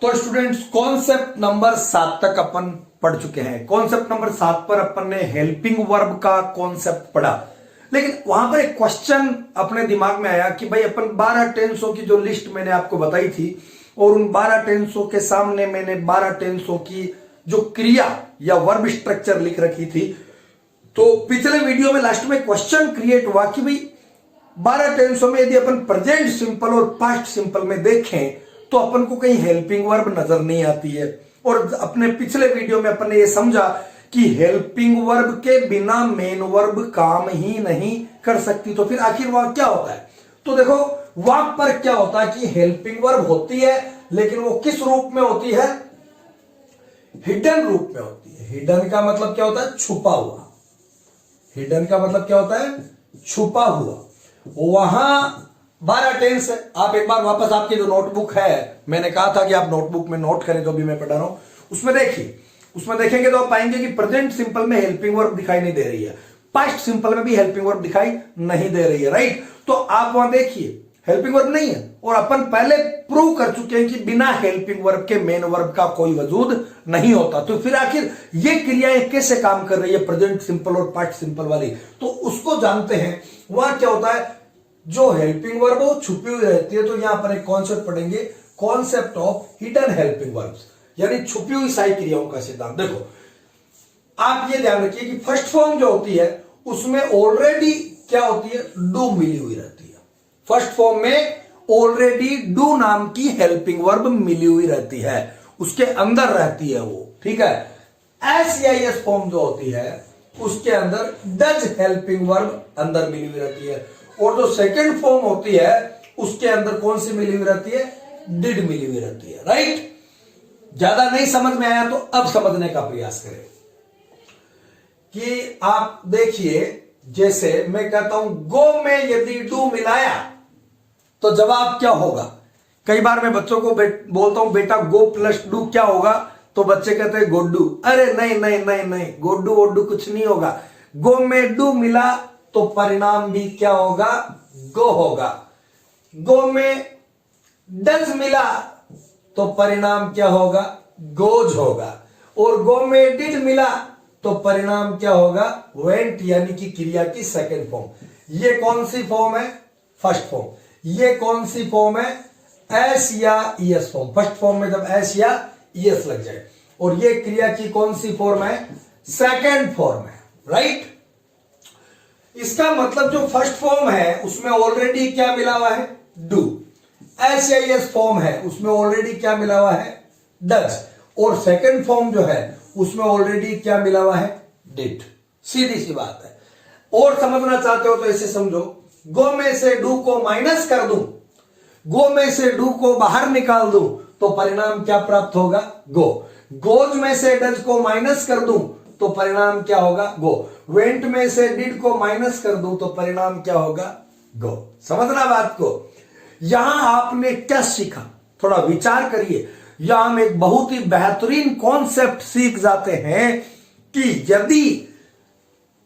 तो students concept number 7 तक अपन पढ़ चुके हैं। कॉन्सेप्ट नंबर 7 पर अपन ने हेल्पिंग वर्ब का कॉन्सेप्ट पढ़ा, लेकिन वहां पर एक क्वेश्चन अपने दिमाग में आया कि भाई अपन 12 टेंसों की जो लिस्ट मैंने आपको बताई थी और उन 12 टेंसों के सामने मैंने 12 टेंसों की जो क्रिया या वर्ब स्ट्रक्चर लिख रखी थी। तो पिछले वीडियो में लास्ट में क्वेश्चन क्रिएट हुआ कि भाई 12 टेंसों में यदि अपन प्रेजेंट सिंपल और पास्ट सिंपल में देखें तो अपन को कहीं हेल्पिंग वर्ब नजर नहीं आती है। और अपने पिछले वीडियो में अपन ने यह समझा कि हेल्पिंग वर्ब के बिना मेन वर्ब काम ही नहीं कर सकती। तो फिर आखिर वहां क्या होता है? तो देखो वहां पर क्या होता है कि हेल्पिंग वर्ब होती है, लेकिन वो किस रूप में होती है? हिडन रूप में होती है। हिडन का मतलब क्या होता है? छुपा हुआ। हिडन का मतलब क्या होता है? छुपा हुआ। वहां 12 टेंस है। आप एक बार वापस आपकी जो नोटबुक है, मैंने कहा था कि आप नोटबुक में नोट करें जो भी मैं पढ़ा रहा हूं, उसमें देखिए। उसमें देखेंगे तो आप पाएंगे कि प्रेजेंट सिंपल में हेल्पिंग वर्ब दिखाई नहीं दे रही है, पास्ट सिंपल में भी हेल्पिंग वर्ब दिखाई नहीं दे रही है, राइट? तो आप वहां देखिए हेल्पिंग वर्ब नहीं है। और अपन पहले प्रूव कर चुके हैं कि बिना हेल्पिंग वर्ब के मेन वर्ब का कोई वजूद नहीं होता। तो फिर आखिर ये क्रियाएं कैसे काम कर रही है, प्रेजेंट सिंपल और पास्ट सिंपल वाली, तो उसको जानते हैं। वहां क्या होता है? जो हेल्पिंग वर्ब वो छुपी हुई रहती है। तो यहां पर एक कॉन्सेप्ट पढ़ेंगे, concept of hidden helping verbs, यानी छुपी हुई सहायक क्रियाओं का सिद्धांत। देखो आप ये ध्यान रखिए कि फर्स्ट फॉर्म जो होती है उसमें ऑलरेडी क्या होती है? डू मिली हुई रहती है। फर्स्ट फॉर्म में ऑलरेडी डू नाम की हेल्पिंग वर्ब मिली हुई रहती है, उसके अंदर रहती है वो, ठीक है। एस या एस फॉर्म जो होती है उसके अंदर डज हेल्पिंग वर्ब अंदर मिली हुई रहती है। और जो सेकंड फॉर्म होती है उसके अंदर कौन सी मिली हुई रहती है? डिड मिली हुई रहती है, राइट? ज्यादा नहीं समझ में आया तो अब समझने का प्रयास करें कि आप देखिए, जैसे मैं कहता हूं गो में यदि डू मिलाया तो जवाब क्या होगा? कई बार मैं बच्चों को बोलता हूं बेटा गो प्लस डू क्या होगा, तो बच्चे कहते हैं गोड्डू। अरे नहीं नहीं नहीं नहीं, गोड्डू वोड्डू कुछ नहीं होगा। गो में डू मिला तो परिणाम भी क्या होगा? गो होगा। गो में डज मिला तो परिणाम क्या होगा? गोज होगा। और गो में डिड मिला तो परिणाम क्या होगा? वेंट, यानी कि क्रिया की सेकंड फॉर्म। ये कौन सी फॉर्म है? First form. ये कौन सी फॉर्म है? एस या ईएस फॉर्म। फर्स्ट फॉर्म में जब एस या ईएस लग जाए। और ये क्रिया की कौन सी फॉर्म है? सेकंड फॉर्म है, राइट? इसका मतलब जो फर्स्ट फॉर्म है उसमें ऑलरेडी क्या मिला हुआ है? डू। एस या ईएस फॉर्म है उसमें ऑलरेडी क्या मिला हुआ है? डज। और सेकंड फॉर्म जो है उसमें ऑलरेडी क्या मिला हुआ है? डिड। सीधी सी बात है। और समझना चाहते हो तो ऐसे समझो, गो में से डू को माइनस कर दूं, गो में से डू को बाहर निकाल दूं तो परिणाम क्या प्राप्त होगा? गो। गोज में से डज को माइनस कर दूं तो परिणाम क्या होगा? गो। वेंट में से डिड को माइनस कर दूं तो परिणाम क्या होगा? गो। समझना बात को। यहां आपने क्या सीखा? थोड़ा विचार करिए। यहां हम एक बहुत ही बेहतरीन कॉन्सेप्ट सीख जाते हैं कि यदि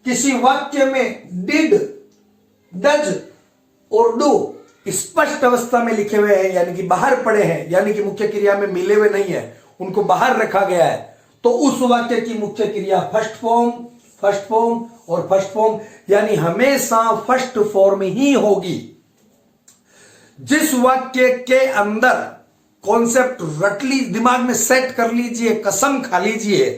किसी वाक्य में डिड, डज और डू स्पष्ट अवस्था में लिखे हुए हैं, यानी कि बाहर पड़े हैं, यानी कि मुख्य क्रिया में मिले हुए नहीं है, उनको बाहर रखा गया है, तो उस वाक्य की मुख्य क्रिया फर्स्ट फॉर्म और फर्स्ट फॉर्म, यानी हमेशा फर्स्ट फॉर्म ही होगी। जिस वाक्य के अंदर कॉन्सेप्ट रट ली, दिमाग में सेट कर लीजिए, कसम खा लीजिए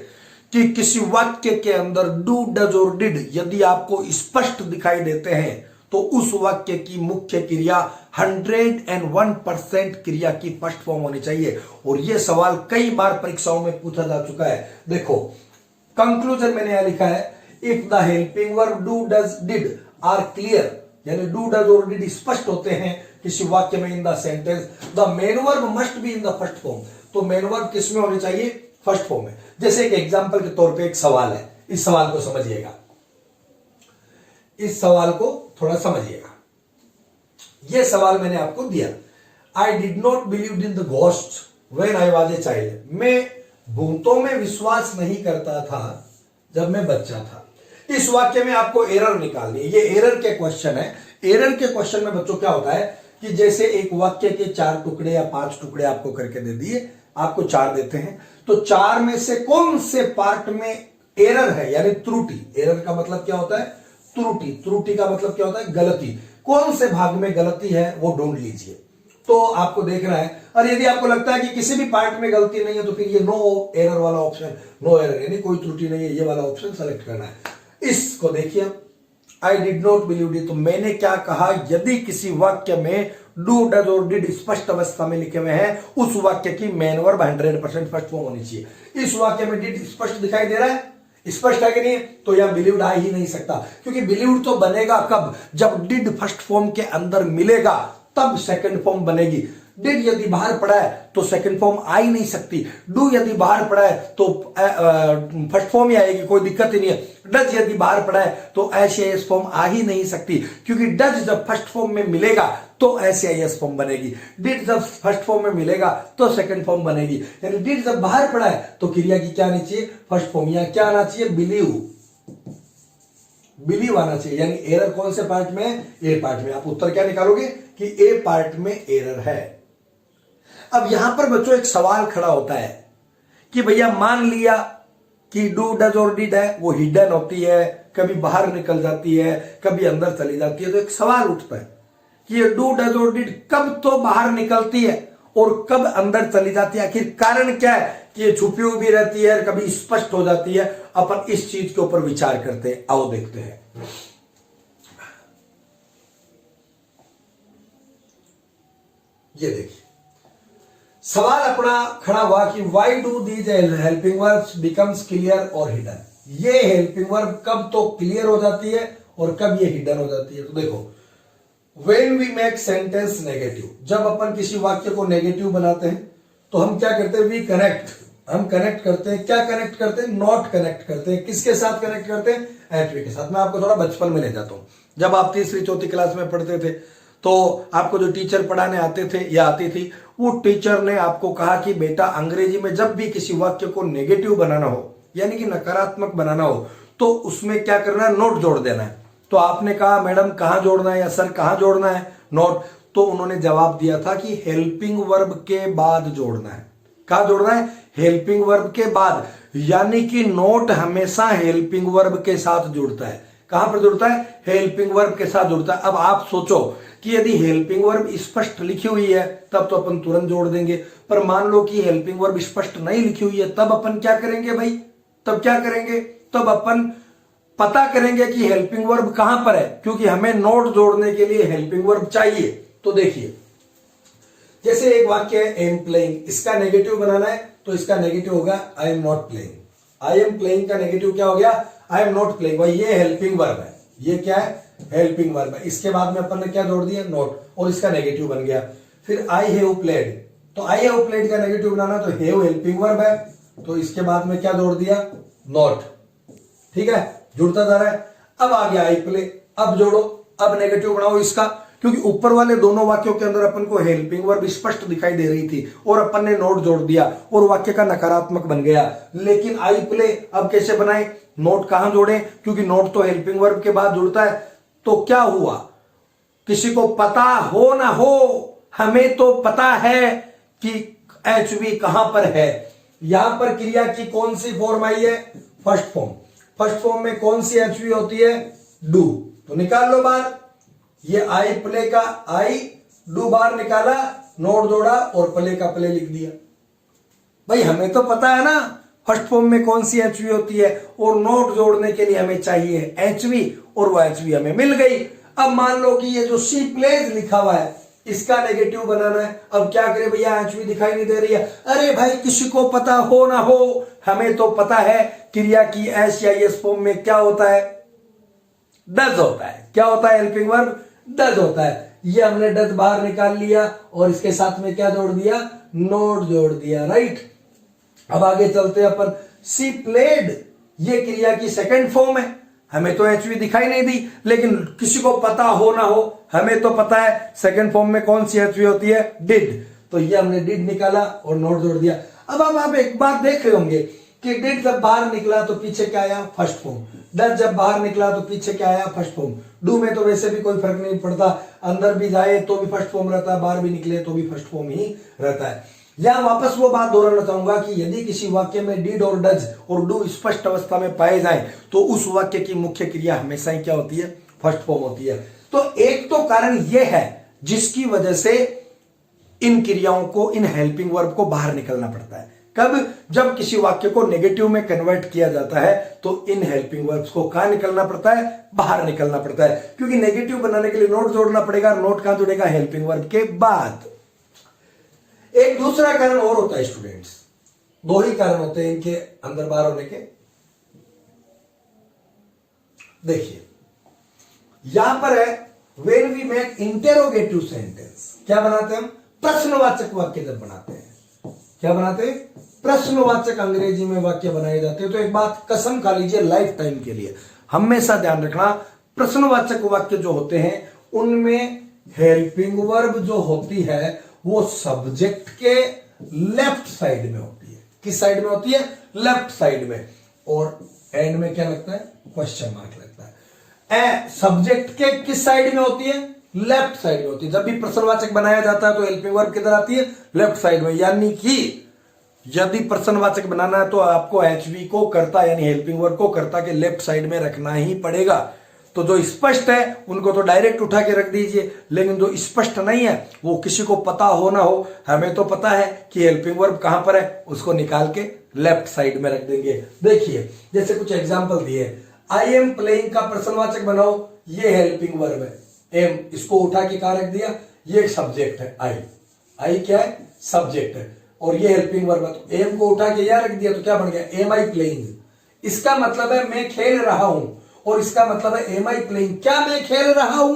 कि किसी वाक्य के अंदर डू, डज और डिड यदि आपको स्पष्ट दिखाई देते हैं तो उस वाक्य की मुख्य क्रिया 101% क्रिया की फर्स्ट फॉर्म होनी चाहिए। और यह सवाल कई बार परीक्षाओं में पूछा जा चुका है। देखो कंक्लूजन मैंने यहां लिखा है, if the helping verb do, does, did are clear, यानी डू, डज और डिड स्पष्ट होते हैं किसी वाक्य में in the sentence, the main verb must be in the first form. तो मेन वर्ब किस में होनी चाहिए? फर्स्ट फॉर्म में। जैसे एक एग्जांपल के तौर पे एक सवाल है, इस सवाल को समझिएगा, इस सवाल को थोड़ा समझिएगा। यह सवाल मैंने आपको दिया, I did not believe in the ghost when I was a child. मैं भूतों में विश्वास नहीं करता था जब मैं बच्चा था। इस वाक्य में आपको एरर निकालनी है। ये एरर के क्वेश्चन है। एरर के क्वेश्चन में बच्चों क्या होता है कि जैसे एक वाक्य के 4 टुकड़े या 5 टुकड़े आपको करके दे दिए, आपको 4 देते हैं, तो 4 में से कौन से पार्ट में एरर है, यानी त्रुटि। एरर का मतलब क्या होता है? त्रुटि। त्रुटि का मतलब क्या होता है? गलती। कौन से भाग में गलती है वो ढूंढ लीजिए। तो आपको देखना है, और यदि आपको लगता है कि किसी भी पार्ट में गलती नहीं है तो फिर ये नो एरर वाला ऑप्शन, नो एरर यानी कोई त्रुटि नहीं है, ये वाला ऑप्शन सेलेक्ट करना है। इसको देखिए, I did not believe it, तो मैंने क्या कहा, यदि किसी वाक्य में डू, डज और डिड स्पष्ट अवस्था में लिखे हुए हैं, उस वाक्य की मेन वर्ब 100% फर्स्ट फॉर्म होनी चाहिए। इस वाक्य में डिड स्पष्ट दिखाई दे रहा है, स्पष्ट है कि नहीं, तो यह बिलीव्ड आ ही नहीं सकता, क्योंकि बिलीव्ड तो बनेगा कब, जब डिड फर्स्ट फॉर्म के अंदर मिलेगा तब सेकंड फॉर्म बनेगी। डिड यदि बाहर पड़ा है तो सेकंड फॉर्म आ ही नहीं सकती। डू यदि बाहर पड़ा है तो फर्स्ट फॉर्म ही आएगी, कोई दिक्कत ही नहीं है। डज यदि बाहर पड़ा है तो एस फॉर्म आ ही नहीं सकती, क्योंकि डज जब फर्स्ट फॉर्म में मिलेगा तो एस फॉर्म बनेगी। डिड जब फर्स्ट फॉर्म में मिलेगा तो सेकंड फॉर्म बनेगी। यानी डिड जब बाहर पड़ा है तो क्रिया की क्या आनी चाहिए? First form. या क्या आना चाहिए? बिलीव। बिलीव आना चाहिए। यानी एरर कौन से पार्ट में? ए पार्ट में। आप उत्तर क्या निकालोगे कि ए पार्ट में एरर है। अब यहां पर बच्चों एक सवाल खड़ा होता है कि भैया मान लिया कि डू, डज और डिड है, वो हिडन होती है, कभी बाहर निकल जाती है, कभी अंदर चली जाती है, तो एक सवाल उठता है कि ये डू, डज और डिड कब तो बाहर निकलती है और कब अंदर चली जाती है। आखिर कारण क्या है कि ये छुपी हुई भी रहती है, कभी स्पष्ट हो जाती है। अपन इस चीज के ऊपर विचार करते हैं, आओ देखते हैं। ये देखिए, सवाल अपना खड़ा हुआ कि why do these helping verbs becomes clear और हिडन। ये हेल्पिंग वर्ब कब तो क्लियर हो जाती है और कब ये हिडन हो जाती है। तो देखो, When we make sentence negative, जब अपन किसी वाक्य को नेगेटिव बनाते हैं तो हम क्या करते हैं? वी कनेक्ट, हम कनेक्ट करते हैं। क्या कनेक्ट करते हैं? नॉट कनेक्ट करते हैं। किसके साथ कनेक्ट करते हैं? एचवी के साथ। मैं आपको थोड़ा बचपन में ले जाता हूं। जब आप तीसरी चौथी क्लास में पढ़ते थे तो आपको जो टीचर पढ़ाने आते थे या आती थी, वो टीचर ने आपको कहा कि बेटा अंग्रेजी में जब भी किसी वाक्य को नेगेटिव बनाना हो, यानी कि नकारात्मक बनाना हो, तो उसमें क्या करना है? नोट जोड़ देना है। तो आपने कहा मैडम कहां जोड़ना है या सर कहां जोड़ना है नोट? तो उन्होंने जवाब दिया था कि हेल्पिंग वर्ब के बाद जोड़ना है। कहां जोड़ना है? हेल्पिंग वर्ब के बाद। यानी कि नोट हमेशा हेल्पिंग वर्ब के साथ जुड़ता है। कहां पर जुड़ता है? हेल्पिंग वर्ब के साथ जुड़ता है। अब आप सोचो कि यदि हेल्पिंग वर्ब स्पष्ट लिखी हुई है तब तो अपन तुरंत जोड़ देंगे, पर मान लो कि हेल्पिंग वर्ब स्पष्ट नहीं लिखी हुई है, तब अपन क्या करेंगे भाई? तब क्या करेंगे? तब अपन पता करेंगे कि हेल्पिंग वर्ब कहां पर है, क्योंकि हमें नोट जोड़ने के लिए हेल्पिंग वर्ब चाहिए। तो देखिए, जैसे एक वाक्य है आई एम प्लेइंग, इसका नेगेटिव बनाना है तो इसका नेगेटिव होगा I am not playing. I am playing का नेगेटिव क्या हो गया? I am not playing. भाई ये हेल्पिंग वर्ब है, ये क्या है? हेल्पिंग वर्ब है। इसके बाद में अपन ने क्या जोड़ दिया? नॉट, और इसका नेगेटिव बन गया। फिर आई हैव प्लेड, तो आई हैव प्लेड का नेगेटिव बनाना, तो हैव हेल्पिंग वर्ब है, तो इसके बाद में क्या जोड़ दिया? नॉट। ठीक है, जुड़ता जा रहा है। अब आ गया आई प्ले, अब जोड़ो, अब नेगेटिव बनाओ इसका, क्योंकि ऊपर वाले दोनों वाक्यों के अंदर अपन को हेल्पिंग वर्ब स्पष्ट दिखाई दे रही थी और अपन ने नोट जोड़ दिया और वाक्य का नकारात्मक बन गया। लेकिन आई प्ले अब कैसे बनाए? नोट कहां जोड़े? क्योंकि नोट तो हेल्पिंग वर्ब के बाद जुड़ता है। तो क्या हुआ? किसी को पता हो ना हो, हमें तो पता है कि एचवी कहां पर है। यहां पर क्रिया की कौन सी फॉर्म आई है? First form. फर्स्ट फॉर्म में कौन सी एचवी होती है? डू। तो निकाल लो बाहर, ये आई प्ले का आई, डू बाहर निकाला, नोट जोड़ा और प्ले का प्ले लिख दिया। भाई हमें तो पता है ना फर्स्ट फॉर्म में कौन सी एचवी होती है, और नोट जोड़ने के लिए हमें चाहिए एचवी, और वो एचवी हमें मिल गई। अब मान लो कि ये जो सी प्लेज लिखा हुआ है इसका नेगेटिव बनाना है। अब क्या करें भैया? एचवी दिखाई नहीं दे रही है। अरे भाई किसी को पता हो ना हो, हमें तो पता है क्रिया की एस या एस फॉर्म में क्या होता है? डज होता है। क्या होता है? हेल्पिंग वर्ब डज होता है। ये हमने डज बाहर निकाल लिया और इसके साथ में क्या जोड़ दिया? नोट जोड़ दिया। राइट, अब आगे चलते हैं अपन। सी प्लेड, ये क्रिया की सेकंड फॉर्म है। हमें तो एचवी दिखाई नहीं दी, लेकिन किसी को पता हो ना हो, हमें तो पता है सेकंड फॉर्म में कौन सी एचवी होती है? डिड। तो ये हमने डिड निकाला और नोट जोड़ दिया। अब आप एक बात देख रहे होंगे कि डिड जब बाहर निकला तो पीछे क्या आया? First form. डज जब बाहर निकला तो पीछे क्या आया? First form. डू में तो वैसे भी कोई फर्क नहीं पड़ता, अंदर भी जाए तो भी फर्स्ट फॉर्म रहता है, बाहर भी निकले तो भी फर्स्ट फॉर्म ही रहता है। यहां वापस वो बात दोहराना चाहूंगा कि यदि किसी वाक्य में डिड और डज और डू स्पष्ट अवस्था में पाए जाए तो उस वाक्य की मुख्य क्रिया हमेशा ही क्या होती है, फर्स्ट फॉर्म होती है। तो एक तो कारण यह है जिसकी वजह से इन क्रियाओं को, इन हेल्पिंग वर्ब को बाहर निकलना पड़ता है। कब? जब किसी वाक्य को नेगेटिव में कन्वर्ट किया जाता है तो इन हेल्पिंग वर्ब्स को कहां निकलना पड़ता है, बाहर निकलना पड़ता है, क्योंकि नेगेटिव बनाने के लिए नोट जोड़ना पड़ेगा। नोट कहां जुड़ेगा, हेल्पिंग वर्ब के बाद। एक दूसरा कारण और होता है स्टूडेंट्स, दो ही कारण होते हैं इनके अंदर बाहर होने के। देखिए यहां पर है when we make interrogative sentence, क्या बनाते हैं हम, प्रश्नवाचक वाक्य जब बनाते हैं। क्या बनाते हैं, प्रश्नवाचक अंग्रेजी में वाक्य बनाए जाते हैं। तो एक बात कसम खा लीजिए लाइफ टाइम के लिए, हमेशा ध्यान रखना, प्रश्नवाचक वाक्य जो होते हैं उनमें हेल्पिंग वर्ब जो होती है वो सब्जेक्ट के लेफ्ट साइड में होती है। किस साइड में होती है, लेफ्ट साइड में, और एंड में क्या लगता है, क्वेश्चन मार्क लगता है। सब्जेक्ट के किस साइड में होती है, लेफ्ट साइड में होती है। जब भी प्रश्नवाचक बनाया जाता है तो हेल्पिंग वर्ब किधर आती है, लेफ्ट साइड में। यानी कि यदि प्रश्नवाचक बनाना है तो आपको एचवी को कर्ता यानी हेल्पिंग वर्ब को कर्ता के लेफ्ट साइड में रखना ही पड़ेगा। तो जो स्पष्ट है उनको तो डायरेक्ट उठा के रख दीजिए, लेकिन जो स्पष्ट नहीं है वो किसी को पता हो ना हो, हमें तो पता है कि हेल्पिंग वर्ब कहां पर है, उसको निकाल के लेफ्ट साइड में रख देंगे। देखिए जैसे कुछ एग्जांपल दिए, आई एम प्लेइंग का प्रश्नवाचक बनाओ, ये हेल्पिंग वर्ब है, एम, इसको उठा के कहां रख दिया, ये सब्जेक्ट है, आई क्या है, सब्जेक्ट है, और ये हेल्पिंग वर्ब है। तो एम को उठा के यहां रख दिया तो क्या बन गया, एम आई प्लेइंग। इसका मतलब है मैं खेल रहा हूं, और इसका मतलब है एम आई प्लेइंग, क्या मैं खेल रहा हूं।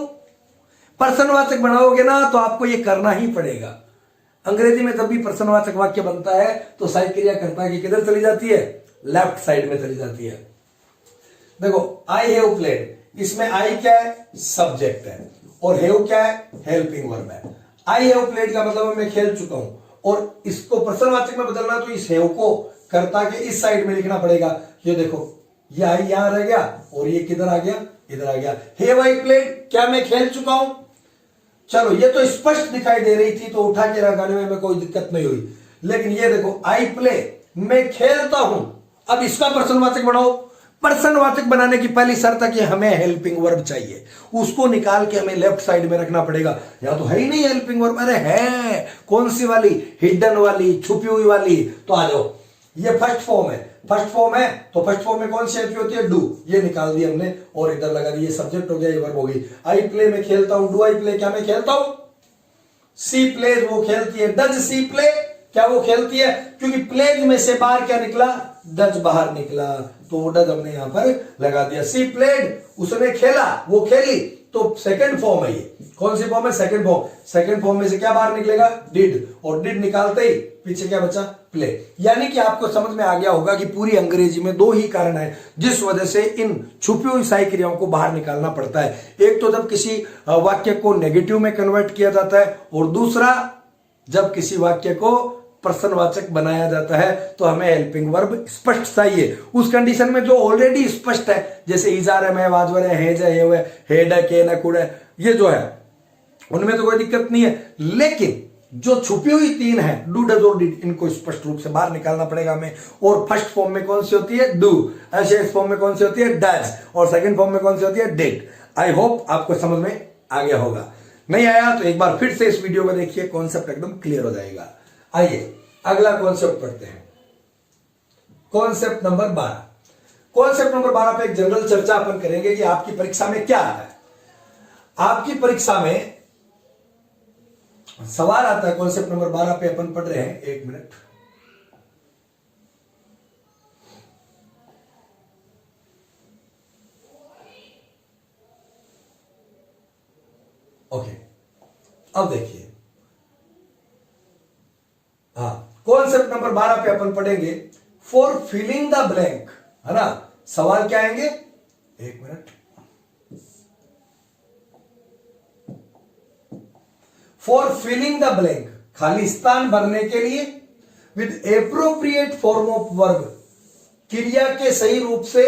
प्रश्नवाचक बनाओगे ना तो आपको ये करना ही पड़ेगा। अंग्रेजी में जब भी प्रश्नवाचक वाक्य बनता है तो सहायक क्रिया कर्ता की किधर चली जाती है, लेफ्ट साइड में चली जाती है। देखो आई हैव प्लेड, इसमें आई क्या है, सब्जेक्ट है, और हैव क्या है, हेल्पिंग वर्ब है। आई हैव प्लेड का मतलब मैं खेल चुका हूं, और इसको प्रश्नवाचक में बदलना तो इस हैव को कर्ता के इस साइड में लिखना पड़ेगा। ये देखो ये आई यहां रह गया और ये किधर आ गया, इधर आ गया। हैव आई प्लेड, क्या मैं खेल चुका हूं। चलो ये तो स्पष्ट दिखाई दे रही थी तो उठा के लगाने में कोई दिक्कत नहीं हुई, लेकिन ये देखो आई प्ले, मैं खेलता हूं। अब इसका प्रश्नवाचक बनाओ। प्रश्नवाचक बनाने की पहली शर्त है कि हमें हेल्पिंग वर्ब चाहिए, उसको निकाल के हमें लेफ्ट साइड में रखना पड़ेगा। या तो है ही नहीं हेल्पिंग वर्ब, अरे है, कौन सी वाली, हिडन वाली, छुपी हुई वाली। तो आ जाओ, ये फर्स्ट फॉर्म है, फर्स्ट फॉर्म है तो फर्स्ट फॉर्म में कौन सी एचवी होती है, डू, ये निकाल दी हमने और इधर लगा दी, ये सब्जेक्ट हो गया, ये वर्ब हो गई। आई प्ले में खेलता हूं, डू आई प्ले, क्या मैं खेलता हूं। सी प्लेज, वो खेलती है। डज सी प्ले, क्या वो खेलती है, क्योंकि प्लेज में से बाहर क्या निकला, डज बाहर निकला, तो वो डज हमने यहां पर लगा दिया। सी प्लेड, उसने खेला, वो खेली, तो सेकंड फॉर्म है ये। कौन सी फॉर्म है, सेकंड फॉर्म। सेकंड फॉर्म में से क्या बाहर निकलेगा, डिड, और डिड निकालते ही पीछे क्या बचा, प्ले। यानी कि आपको समझ में आ गया होगा कि पूरी अंग्रेजी में दो ही कारण है जिस वजह से इन छुपी हुई सहायक क्रियाओं को बाहर निकालना पड़ता है। एक तो जब किसी वाक्य को नेगेटिव में कन्वर्ट किया जाता है, और दूसरा जब किसी वाक्य को प्रश्नवाचक बनाया जाता है तो हमें हेल्पिंग वर्ब स्पष्ट चाहिए। उस कंडीशन में जो ऑलरेडी स्पष्ट है, जैसे इजार है, मैं वाजवर है, हेज है, हेड है, के न कुड़ है, ये जो है उनमें तो कोई दिक्कत नहीं है। लेकिन जो छुपी हुई तीन है, डू, डज और डिड, इनको स्पष्ट रूप से बाहर निकालना पड़ेगा हमें। और फर्स्ट फॉर्म में कौन सी होती है, डू, ऐसे फॉर्म में कौन सी होती है, डज, और सेकंड फॉर्म में कौन सी होती है, डिड। आई होप आपको समझ में आ गया होगा। नहीं आया तो एक बार फिर से इस वीडियो को देखिए, कॉन्सेप्ट एकदम क्लियर हो जाएगा। आइए अगला कॉन्सेप्ट पढ़ते हैं, कॉन्सेप्ट नंबर 12। कॉन्सेप्ट नंबर 12 पे एक जनरल चर्चा अपन करेंगे कि आपकी परीक्षा में क्या आता है। आपकी परीक्षा में सवाल आता है कॉन्सेप्ट नंबर 12 पे, अपन पढ़ रहे हैं, एक मिनट। ओके, अब देखिए, हाँ, कॉन्सेप्ट नंबर 12 पे अपन पढ़ेंगे फॉर फिलिंग द ब्लैंक, है ना। सवाल क्या आएंगे, एक minute. For filling the blank, खाली स्थान भरने के लिए, with appropriate form of verb, क्रिया के सही रूप से,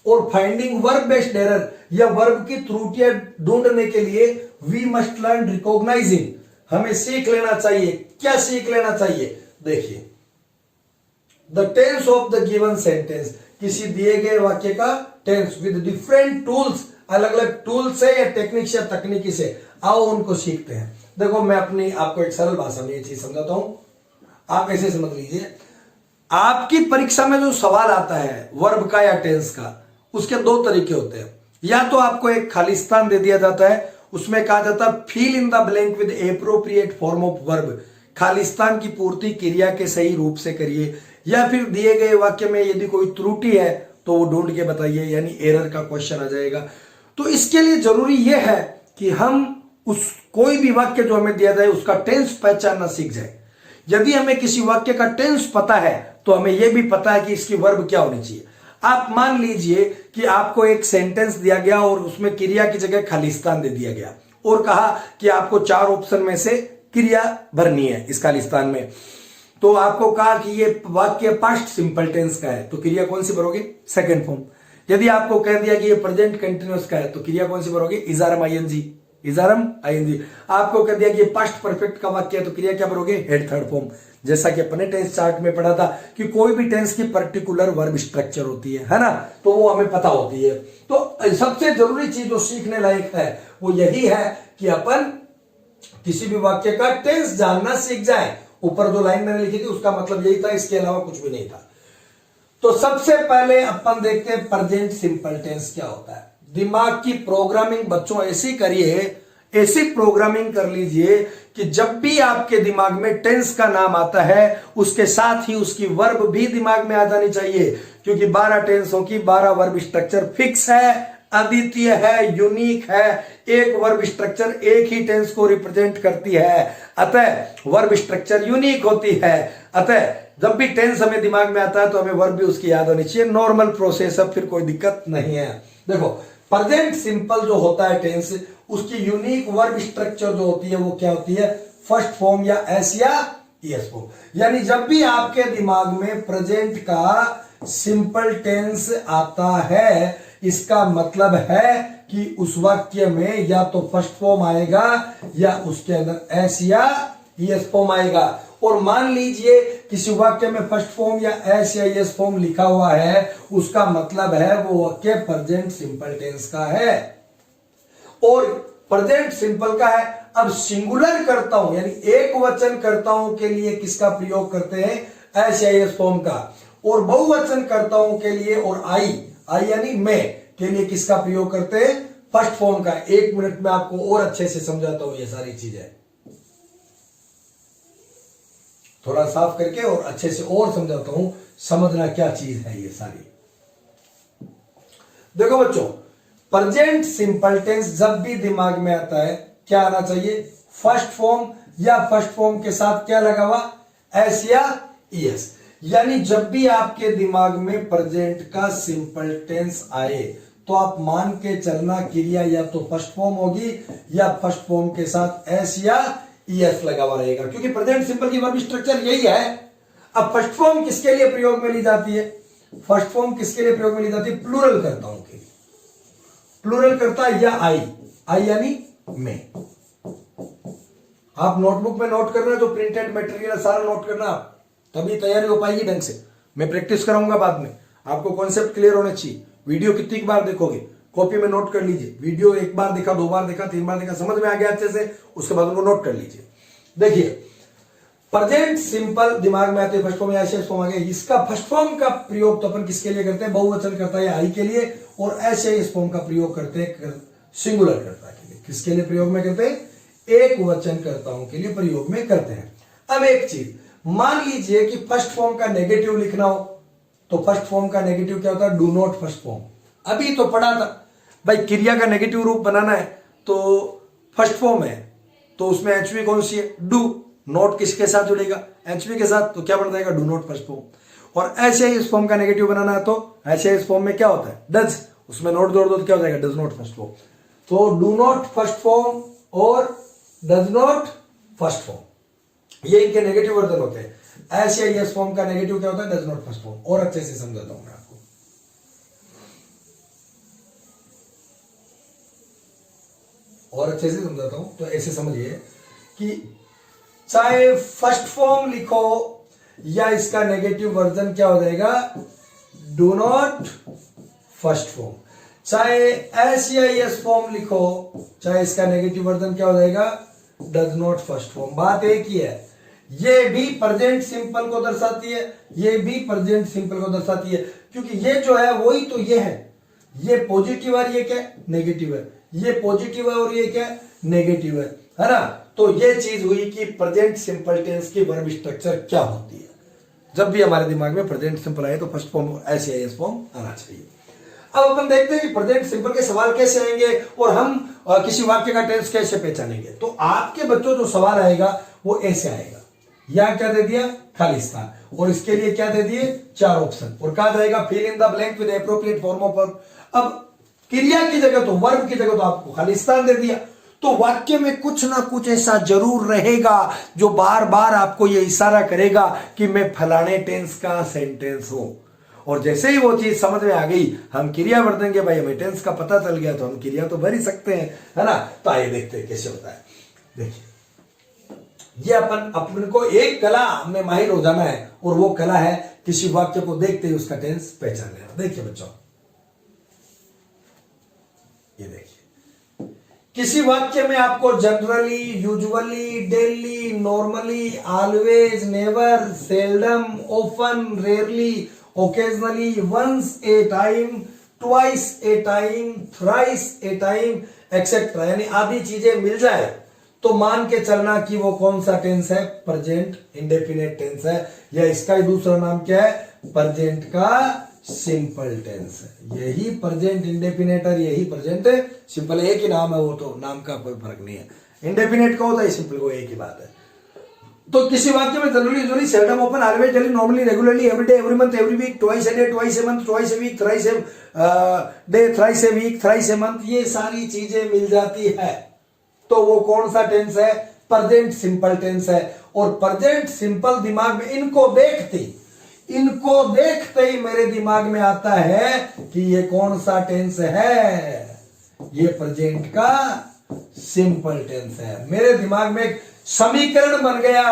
और फाइंडिंग वर्ब बेस्ड एरर, या वर्ब की त्रुटियां ढूंढने के लिए वी मस्ट लर्न रिकॉग्नाइजिंग, हमें सीख लेना चाहिए। क्या सीख लेना चाहिए, देखिए, the tense of the given sentence, किसी दिए गए वाक्य का टेंस विद डिफरेंट टूल्स, अलग अलग टूल से या टेक्निक से तकनीकी से, आओ उनको सीखते हैं। देखो मैं अपनी आपको एक सरल भाषा में ये चीज समझाता हूं, आप ऐसे समझ लीजिए। आपकी परीक्षा में जो सवाल आता है वर्ब का या टेंस का, उसके दो तरीके होते हैं। या तो आपको एक खालिस्तान दे दिया जाता है, उसमें कहा जाता है fill in the blank with appropriate form of verb, खालिस्तान की पूर्ति क्रिया के सही रूप से करिए। या फिर दिए गए वाक्य में यदि कोई त्रुटि है तो वो ढूंढ के बताइए, यानी एरर का क्वेश्चन आ जाएगा। तो इसके लिए जरूरी यह है कि हम उस कोई भी वाक्य जो हमें दिया जाए उसका टेंस पहचानना सीख जाए। यदि हमें किसी वाक्य का टेंस पता है तो हमें यह भी पता है कि इसकी वर्ब क्या होनी चाहिए। आप मान लीजिए कि आपको एक सेंटेंस दिया गया और उसमें क्रिया की जगह खालिस्तान दे दिया गया और कहा कि आपको 4 ऑप्शन में से क्रिया भरनी है इस खालिस्तान में। तो आपको कहा कि ये वाक्य पास्ट सिंपल टेंस का है, तो क्रिया कौन सी भरोगे? Second form. यदि आपको कह दिया कि ये प्रेजेंट कंटिन्यूअस का है तो क्रिया कौन सी भरोगे? इजारम आईएनजी, इजारम आईएनजी। आपको कह दिया कि ये पास्ट परफेक्ट का वाक्य है तो क्रिया क्या भरोगे? Head third form. जैसा कि अपने टेंस चार्ट में पढ़ा था कि कोई भी टेंस की पर्टिकुलर वर्ब स्ट्रक्चर होती है ना, तो वो हमें पता होती है। तो सबसे जरूरी चीज जो सीखने लायक है वो यही है कि अपन किसी भी वाक्य का टेंस जानना सीख जाए। ऊपर जो लाइन मैंने लिखी थी उसका मतलब यही था, इसके अलावा कुछ भी नहीं था। तो सबसे पहले अपन देखते हैं प्रेजेंट सिंपल टेंस क्या होता है। दिमाग की प्रोग्रामिंग बच्चों ऐसी करिए, ऐसी प्रोग्रामिंग कर लीजिए कि जब भी आपके दिमाग में टेंस का नाम आता है उसके साथ ही उसकी वर्ब भी दिमाग में आ जानी चाहिए, क्योंकि 12 टेंसों की 12 वर्ब स्ट्रक्चर फिक्स है, अद्वितीय है, यूनिक है। एक वर्ब स्ट्रक्चर एक ही टेंस को रिप्रेजेंट करती है, अतः वर्ब स्ट्रक्चर यूनिक होती है। अतः जब भी टेंस हमें दिमाग में आता है तो हमें वर्ब भी उसकी याद होनी चाहिए। नॉर्मल प्रोसेस है, फिर कोई दिक्कत नहीं है। देखो प्रेजेंट सिंपल जो होता है टेंस, उसकी यूनिक वर्ब स्ट्रक्चर जो होती है वो क्या होती है? फर्स्ट फॉर्म या एस या ईएस फॉर्म। यानी जब भी आपके दिमाग में प्रेजेंट का सिंपल टेंस आता है, इसका मतलब है कि उस वाक्य में या तो फर्स्ट फॉर्म आएगा या उसके अंदर एस या ईएस फॉर्म आएगा। और मान लीजिए किसी वाक्य में फर्स्ट फॉर्म या एस या ईएस फॉर्म लिखा हुआ है, उसका मतलब है वो वाक्य प्रेजेंट सिंपल टेंस का है और प्रेजेंट सिंपल का है। अब सिंगुलर करता हूं यानी एक वचन कर्ताओं के लिए किसका प्रयोग करते हैं? एस या ईएस फॉर्म का। और बहुवचन कर्ताओं के लिए और आई यानी मैं के लिए किसका प्रयोग करते हैं? फर्स्ट फॉर्म का। 1 मिनट में आपको और अच्छे से समझाता हूं ये सारी चीजें, थोड़ा साफ करके और अच्छे से और समझाता हूं, समझना क्या चीज है ये सारी। देखो बच्चों, प्रेजेंट सिंपल टेंस जब भी दिमाग में आता है क्या आना चाहिए? फर्स्ट फॉर्म या फर्स्ट फॉर्म के साथ क्या लगा हुआ? एस या ईएस। यानी जब भी आपके दिमाग में प्रेजेंट का सिंपल टेंस आए तो आप मान के चलना क्रिया या तो फर्स्ट फॉर्म होगी या फर्स्ट फॉर्म के साथ एस या ईएस लगा हुआ रहेगा, क्योंकि प्रेजेंट सिंपल की वर्ब स्ट्रक्चर यही है। अब फर्स्ट फॉर्म किसके लिए प्रयोग में ली जाती है? फर्स्ट फॉर्म किसके लिए प्रयोग में ली जाती है? प्लूरल कर्ताओं के लिए। प्लूरल कर्ता या आई यानी मैं। आप नोटबुक में नोट करना, जो प्रिंटेड मटेरियल सारा नोट करना, तभी तैयारी हो पाएगी ढंग से। मैं प्रैक्टिस कराऊंगा बाद में, आपको कॉन्सेप्ट क्लियर होना चाहिए। वीडियो कितनी बार देखोगे? कॉपी में नोट कर लीजिए। वीडियो 1 बार देखा, 2 बार देखा, 3 बार देखा, समझ में आ गया अच्छे से, उसके बाद उनको नोट कर लीजिए। देखिए प्रेजेंट सिंपल दिमाग में आते फर्स्ट फॉर्म या एस फॉर्म आ गया। इसका फर्स्ट फॉर्म का प्रयोग तो अपन किसके लिए करते हैं? बहुवचन करता है आई के लिए, और एस फॉर्म का प्रयोग करते हैं सिंगुलर कर्ता के लिए। किसके लिए प्रयोग में करते हैं? एक वचन कर्ताओं के लिए प्रयोग में करते हैं। अब एक चीज मान लीजिए कि फर्स्ट फॉर्म का नेगेटिव लिखना हो, तो फर्स्ट फॉर्म का नेगेटिव क्या होता है? Do not first form. अभी तो पढ़ा था भाई, क्रिया का नेगेटिव रूप बनाना है तो फर्स्ट फॉर्म है, तो उसमें एचवी कौन सी है? डू। नोट किसके साथ जुड़ेगा? एचवी के साथ, तो क्या बन जाएगा? Do not first form. और ऐसे ही इस फॉर्म का नेगेटिव बनाना है तो ऐसे इस फॉर्म में क्या होता है? डज। उसमें नोट जोड़ दो तो क्या हो जाएगा? Does not first form. तो डू नॉट फर्स्ट फॉर्म और डज नॉट फर्स्ट फॉर्म, ये इनके नेगेटिव वर्जन होते हैं। ऐसे ही इस फॉर्म का नेगेटिव क्या होता है? Does not first form. और अच्छे से समझाता हूं मैं आपको। और अच्छे से समझाता हूं, तो ऐसे समझिए कि चाहे फर्स्ट फॉर्म लिखो या इसका नेगेटिव वर्जन क्या हो जाएगा, डू नॉट फर्स्ट फॉर्म। चाहे एस या एस फॉर्म लिखो, चाहे इसका नेगेटिव वर्जन क्या हो जाएगा, डज नॉट फर्स्ट फॉर्म। बात एक ही है, ये भी प्रेजेंट सिंपल को दर्शाती है, ये भी प्रेजेंट सिंपल को दर्शाती है, क्योंकि ये जो है वही तो ये है, ये पॉजिटिव और ये क्या नेगेटिव है, ये पॉजिटिव है और ये क्या नेगेटिव है ना। तो ये चीज हुई कि प्रेजेंट सिंपल टेंस की वर्ब स्ट्रक्चर क्या होती है। जब भी हमारे दिमाग में प्रेजेंट सिंपल आए तो फर्स्ट फॉर्म एस या एस फॉर्म आना चाहिए। अब अपन देखते हैं कि प्रेजेंट सिंपल के सवाल कैसे आएंगे और हम किसी वाक्य का टेंस कैसे पहचानेंगे। तो आपके बच्चों जो सवाल आएगा वो ऐसे आएगा, यहां क्या दे दिया, खालिस्तान, और इसके लिए क्या दे दिए, 4 ऑप्शन, और कहा जाएगा fill in the blank with appropriate form of verb. अब क्रिया की जगह तो वर्ब की जगह तो आपको खालिस्तान दे दिया, तो वाक्य में कुछ ना कुछ ऐसा जरूर रहेगा जो बार बार आपको यह इशारा करेगा कि मैं फलाने टेंस का सेंटेंस हूं। और जैसे ही वो चीज समझ में आ गई, हम क्रिया भर देंगे, भाई हमें टेंस का पता चल गया तो हम क्रिया तो भर ही सकते हैं, है ना। तो आइए देखते हैं कैसे होता है। देखिए, ये अपन को एक कला में माहिर हो जाना है, और वो कला है किसी वाक्य को देखते ही उसका टेंस पहचान लेना। देखिए बच्चों, ये देखिए, किसी वाक्य में आपको generally, usually, daily, normally, always, never, seldom, often, rarely, occasionally, once a time, twice a time, thrice a time, etcetera, यानी आदि चीजें मिल जाए तो मान के चलना कि वो कौन सा टेंस है, प्रेजेंट इंडेफिनेट टेंस है, या इसका ही दूसरा नाम क्या है, प्रेजेंट का सिंपल टेंस है। यही प्रेजेंट इंडेफिनेट और यही प्रेजेंट सिंपल, एक ही नाम है, वो तो नाम का कोई फर्क नहीं है। इंडेफिनेट का होता है, सिंपल को एक ही बात है। तो किसी वाक्य में generally, usually, seldom, often, always, daily, normally, regularly, every day, every month, every week, twice a day, twice a month, twice a week, thrice a day, thrice a week, thrice a month, ये सारी चीजें मिल जाती है तो वो कौन सा tense है, प्रेजेंट सिंपल टेंस है। और प्रेजेंट सिंपल दिमाग में इनको देखते ही मेरे दिमाग में आता है कि ये कौन सा टेंस है, ये प्रेजेंट का सिंपल टेंस है। मेरे दिमाग में एक समीकरण बन गया,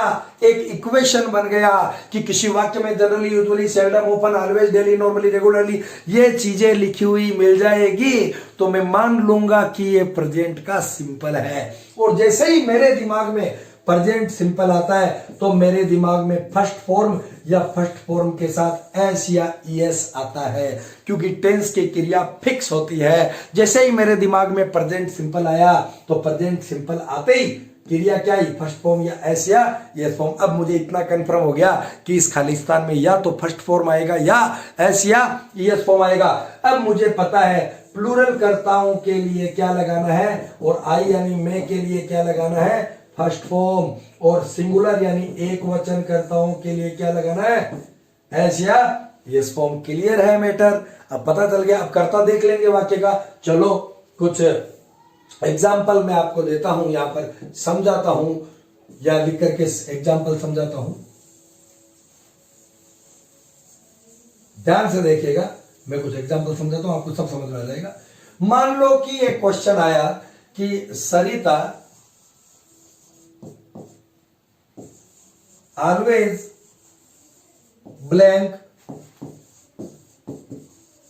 एक इक्वेशन बन गया कि किसी वाक्य में generally, usually, seldom, often, always, daily, normally, regularly, ये चीजें लिखी हुई मिल जाएगी तो मैं मान लूंगा कि ये प्रेजेंट का सिंपल है। और जैसे ही मेरे दिमाग में प्रेजेंट सिंपल आता है तो मेरे दिमाग में फर्स्ट फॉर्म या फर्स्ट फॉर्म के साथ एस या ईएस आता है, क्योंकि टेंस की क्रिया फिक्स होती है। जैसे ही मेरे दिमाग में प्रेजेंट सिंपल आया तो प्रेजेंट सिंपल आते ही क्रिया क्या ही, फर्स्ट फॉर्म या एस या ईएस फॉर्म। अब मुझे इतना कंफर्म हो गया कि इस खालिस्तान में या तो फर्स्ट फॉर्म आएगा या एस या ईएस फॉर्म आएगा। अब मुझे पता है प्लूरल कर्ताओं के लिए क्या लगाना है, और आई यानी मैं के लिए क्या लगाना है, फर्स्ट फॉर्म, और सिंगुलर यानी एक वचन कर्ताओं के लिए क्या लगाना है, एस या ईएस फॉर्म। क्लियर है मैटर, अब पता चल गया। अब कर्ता देख लेंगे वाक्य का। चलो कुछ एग्जाम्पल मैं आपको देता हूं, यहां पर समझाता हूं या लिख करके एग्जाम्पल समझाता हूं, ध्यान से देखिएगा। मैं कुछ एग्जाम्पल समझाता हूं, आपको सब समझ में आ जाएगा। मान लो कि एक क्वेश्चन आया कि Sarita always blank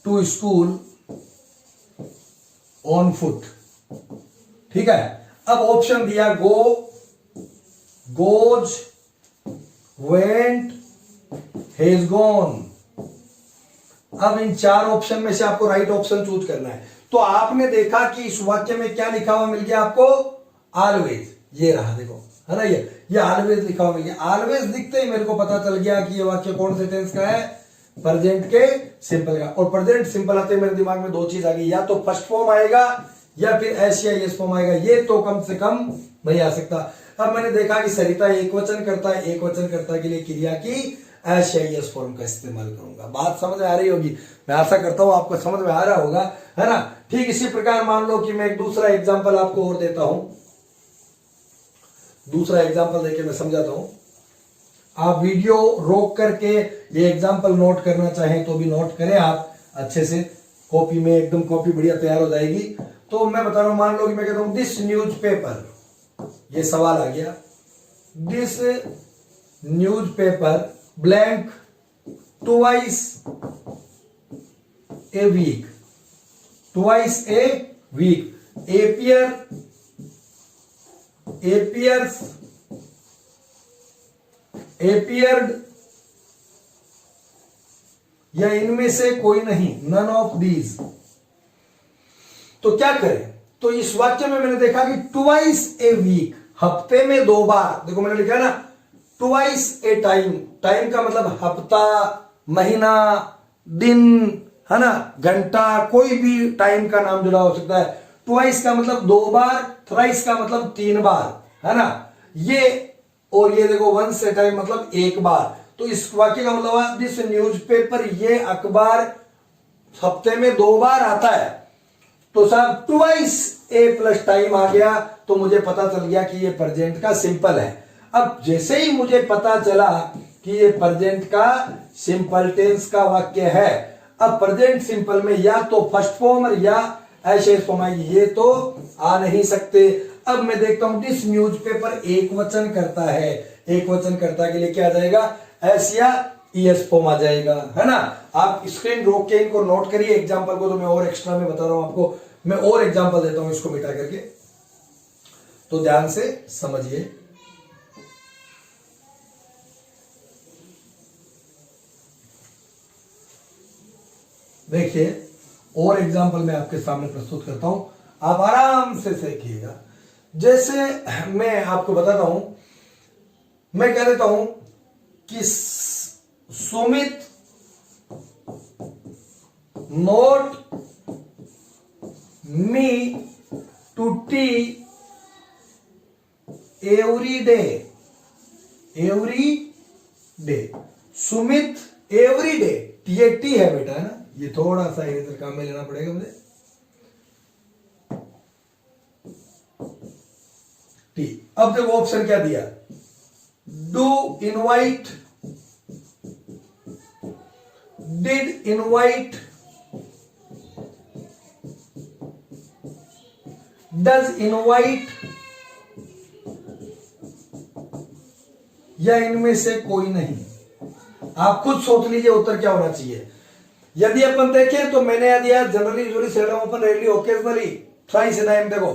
to school on foot, ठीक है। अब ऑप्शन दिया go, goes, went, has gone. अब इन 4 ऑप्शन में से आपको राइट ऑप्शन चूज करना है। तो आपने देखा कि इस वाक्य में क्या लिखा हुआ मिल गया आपको, ऑलवेज, ये रहा देखो, है ना, ये ऑलवेज लिखा हुआ मिल गया। ऑलवेज दिखते ही मेरे को पता चल गया कि ये वाक्य कौन से टेंस का है, प्रेजेंट के सिंपल का। और प्रेजेंट सिंपल आते मेरे दिमाग में 2 चीज आ गई, या तो फर्स्ट फॉर्म आएगा या फिर एस या ईएस फॉर्म आएगा। ये तो कम से कम नहीं आ सकता। अब मैंने देखा कि सरिता एक वचन करता है, एक वचन करता के लिए क्रिया की एस या ईएस फॉर्म का इस्तेमाल करूंगा। बात समझ में आ रही होगी, मैं आशा करता हूं आपको समझ में आ रहा होगा, है ना। ठीक इसी प्रकार मान लो कि मैं एक दूसरा एग्जाम्पल आपको और देता हूं, दूसरा एग्जाम्पल देके मैं समझाता हूं। आप वीडियो रोक करके ये एग्जाम्पल नोट करना चाहें तो भी नोट करें आप अच्छे से, कॉपी में एकदम कॉपी बढ़िया तैयार हो जाएगी। तो मैं बता रहा हूं, मान लो कि मैं कहता हूं दिस न्यूज पेपर, ये सवाल आ गया, this newspaper blank twice a week, twice a week, appeared या इनमें से कोई नहीं, नन ऑफ दीज। तो क्या करें? तो इस वाक्य में मैंने देखा कि ट्वाइस ए वीक, हफ्ते में 2 बार। देखो मैंने लिखा है ना ट्वाइस ए टाइम, टाइम का मतलब हफ्ता, महीना, दिन, है ना, घंटा, कोई भी टाइम का नाम जुड़ा हो सकता है। ट्वाइस का मतलब 2 बार, थ्राइस का मतलब 3 बार, है ना, ये। और ये देखो वंस ए टाइम मतलब 1 बार। तो इस वाक्य का मतलब है दिस न्यूज़पेपर, ये अखबार हफ्ते में 2 बार आता है। तो साहब ट्वाइस ए प्लस टाइम आ गया, तो मुझे पता चल गया कि ये प्रेजेंट का सिंपल है। अब जैसे ही मुझे पता चला कि ये प्रेजेंट का सिंपल टेंस का वाक्य है, अब प्रेजेंट सिंपल में या तो फर्स्ट फॉर्म या ऐसे फॉर्म आएगी, ये तो आ नहीं सकते। अब मैं देखता हूं दिस न्यूज़पेपर एक वचन करता है, एक वचन करता के लिए क्या आ जाएगा? एस या ईएस फॉर्म आ जाएगा, है ना। आप स्क्रीन रोक के इनको नोट करिए एग्जांपल को, तो मैं और एक्स्ट्रा में बता रहा हूं आपको। मैं और एग्जांपल देता हूं इसको मिटा करके, तो ध्यान से समझिए। देखिए और एग्जांपल मैं आपके सामने प्रस्तुत करता हूं, आप आराम से सीखिएगा। जैसे मैं आपको बताता हूं, मैं कह देता हूं कि Sumit note me to tea every day, every day. Sumit every day, tea है बेटा, है ना, ये थोड़ा सा इधर काम में लेना पड़ेगा मुझे। टी। अब देखो ऑप्शन क्या दिया? Do invite, did invite, does invite, या इनमें से कोई नहीं। आप खुद सोच लीजिए उत्तर क्या होना चाहिए। यदि अपन देखें तो मैंने दिया generally, usually, seldom, open, rarely, occasionally, thrice a time. देखो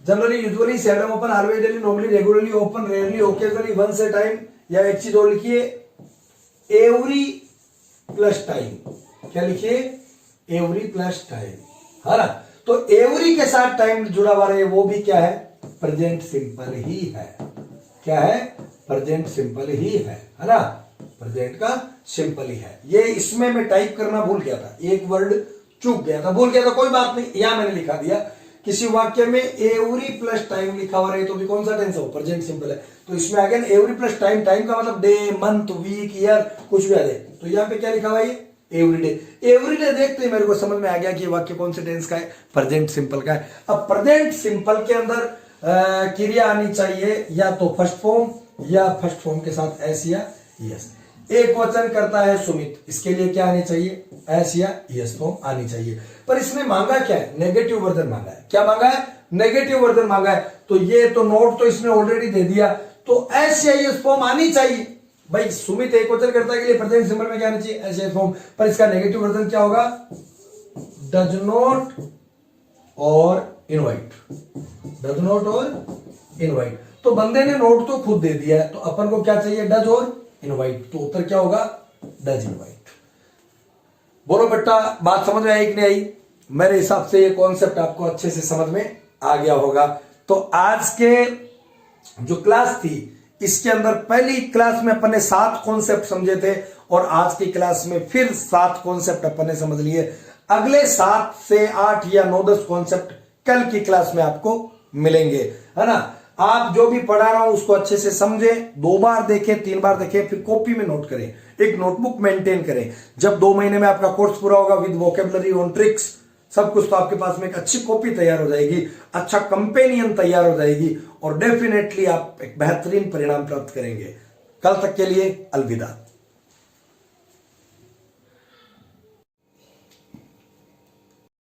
generally, usually, seldom, open, always, daily, normally, regularly, open, rarely, occasionally, once a time, या एक चीज और लिखिए एवरी प्लस टाइम। क्या लिखिए? एवरी प्लस टाइम, है ना। तो एवरी के साथ टाइम जुड़ा हुआ है, वो भी क्या है? प्रेजेंट सिंपल ही है। क्या है? प्रेजेंट सिंपल ही है ना। प्रेजेंट का सिंपल ही है। ये इसमें मैं टाइप करना भूल गया था, एक वर्ड चूक गया था, भूल गया था, कोई बात नहीं, यहां मैंने लिखा दिया। किसी वाक्य में एवरी प्लस टाइम लिखा हुआ रहे तो भी कौन सा टेंस हो? प्रेजेंट सिंपल है। तो इसमें again every plus time, time का मतलब डे, मंथ, वीक, ईयर, कुछ भी आ जाए। तो यहाँ पे क्या लिखा हुआ है? Every day. एवरी डे देखते ही मेरे को समझ में आ गया कि ये वाक्य कौन से टेंस का है? प्रेजेंट सिंपल का है। अब प्रेजेंट सिंपल के अंदर क्रिया आनी चाहिए या तो फर्स्ट फॉर्म या फर्स्ट फॉर्म के साथ एस या यस। एक वचन करता है सुमित, इसके लिए क्या आनी चाहिए? एस या यस फॉर्म आनी चाहिए। पर इसने मांगा क्या है? नेगेटिव वर्जन मांगा है। क्या मांगा है? नेगेटिव वर्जन मांगा है। तो ये तो नोट तो इसने ऑलरेडी दे दिया, तो एस या यस फॉर्म आनी चाहिए। भाई सुमित एक वचन करता है के लिए प्रेजेंट सिंपल में क्या आना चाहिए? एस या यस फॉर्म। पर इसका नेगेटिव वर्जन क्या होगा? डज नॉट और इनवाइट, डज नॉट और इनवाइट। तो बंदे ने नोट तो खुद दे दिया है, तो अपन को क्या चाहिए? डज और इनवाइट। तो उत्तर क्या होगा? Does invite. बोलो बेटा, बात समझ में आई कि नहीं आई? मेरे हिसाब से ये कॉन्सेप्ट आपको अच्छे से समझ में आ गया होगा। तो आज के जो क्लास थी, इसके अंदर पहली क्लास में अपन ने 7 कॉन्सेप्ट समझे थे, और आज की क्लास में फिर 7 कॉन्सेप्ट अपन ने समझ लिए। अगले 7 से 8 या 9-10 कॉन्सेप्ट कल की क्लास में आपको मिलेंगे, है ना। आप जो भी पढ़ा रहा हूं उसको अच्छे से समझें, 2 बार देखें, 3 बार देखें, फिर कॉपी में नोट करें, एक नोटबुक मेंटेन करें। जब 2 महीने में आपका कोर्स पूरा होगा विद वोकेबलरी ऑन ट्रिक्स सब कुछ, तो आपके पास में एक अच्छी कॉपी तैयार हो जाएगी, अच्छा कंपेनियन तैयार हो जाएगी, और डेफिनेटली आप एक बेहतरीन परिणाम प्राप्त करेंगे। कल तक के लिए अलविदा।